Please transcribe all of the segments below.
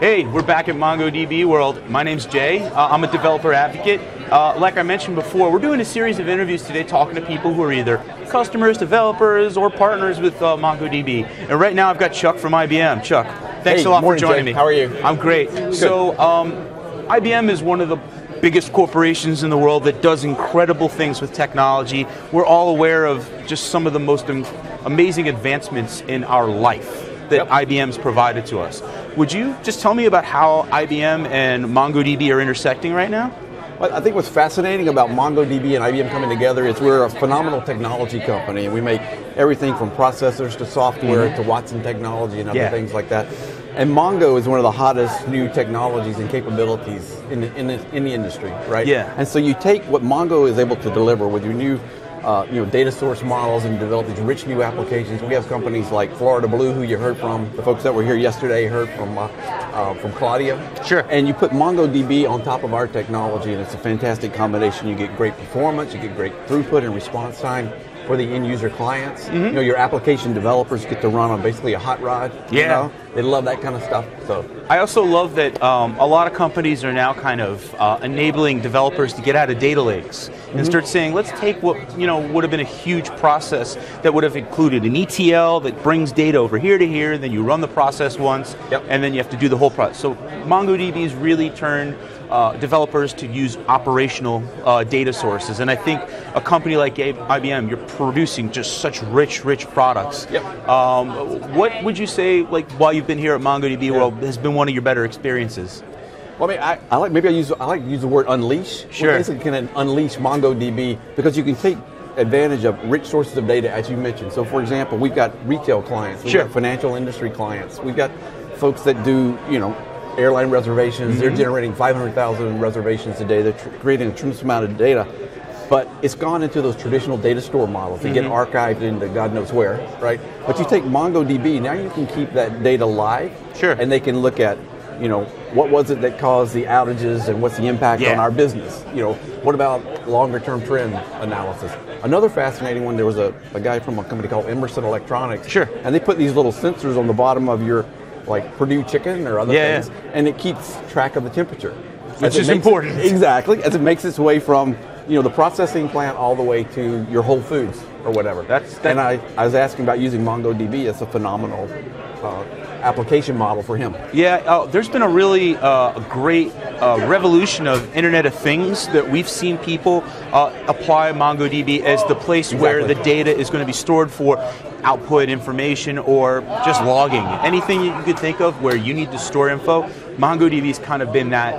Hey, we're back at MongoDB World. My name's Jay. I'm a developer advocate. Like I mentioned before, we're doing a series of interviews today talking to people who are either customers, developers, or partners with MongoDB. And right now I've got Chuck from IBM. Chuck, thanks a lot for joining me. How are you? I'm great. Good. So IBM is one of the biggest corporations in the world that does incredible things with technology. We're all aware of just some of the most amazing advancements in our life that IBM's provided to us. Would you just tell me about how IBM and MongoDB are intersecting right now? Well, I think what's fascinating about MongoDB and IBM coming together is we're a phenomenal technology company, and we make everything from processors to software to Watson technology and other things like that. And Mongo is one of the hottest new technologies and capabilities in the industry, right? Yeah. And so you take what Mongo is able to deliver with your new data source models and develop these rich new applications. We have companies like Florida Blue, who you heard from. The folks that were here yesterday heard from Claudia. Sure. And you put MongoDB on top of our technology, and it's a fantastic combination. You get great performance, you get great throughput and response time for the end user clients. You know, your application developers get to run on basically a hot rod. Yeah. You know? They love that kind of stuff. So I also love that a lot of companies are now kind of enabling developers to get out of data lakes and start saying, let's take what would have been a huge process that would have included an ETL that brings data over here to here, then you run the process once, and then you have to do the whole process. So MongoDB's really turned developers to use operational data sources, and I think a company like IBM, you're producing just such rich products. What would you say, like, while you've been here at MongoDB World, has been one of your better experiences? Well, I mean, I like to use the word unleash. Sure. We basically can unleash MongoDB because you can take advantage of rich sources of data, as you mentioned. So, for example, we've got retail clients, we've got financial industry clients, we've got folks that do, airline reservations. They're generating 500,000 reservations a day. They're creating a tremendous amount of data. But it's gone into those traditional data store models. They get archived into God knows where, right? But you take MongoDB, now you can keep that data live. Sure. And they can look at, what was it that caused the outages and what's the impact on our business? What about longer term trend analysis? Another fascinating one, there was a guy from a company called Emerson Electronics. Sure. And they put these little sensors on the bottom of your, like, Purdue chicken or other things, and it keeps track of the temperature. Which is important. Exactly, as it makes its way from the processing plant all the way to your Whole Foods or whatever. And I was asking about using MongoDB as a phenomenal application model for him. Yeah, there's been a really great revolution of Internet of Things that we've seen people apply MongoDB as the place where the data is going to be stored for output information or just logging. Anything you could think of where you need to store info, MongoDB's kind of been that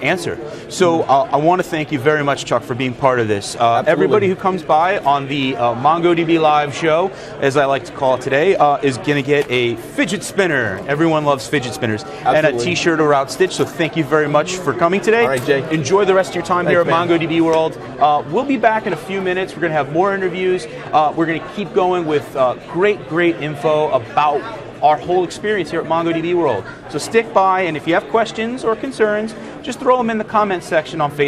answer. So I want to thank you very much, Chuck, for being part of this. Everybody who comes by on the MongoDB Live show, as I like to call it today, is going to get a fidget spinner. Everyone loves fidget spinners. And a t-shirt or Outstitch, so thank you very much for coming today. All right, Jay. Enjoy the rest of your time here at MongoDB World. We'll be back in a few minutes. We're going to have more interviews. We're going to keep going with great info about our whole experience here at MongoDB World. So stick by, and if you have questions or concerns, just throw them in the comments section on Facebook.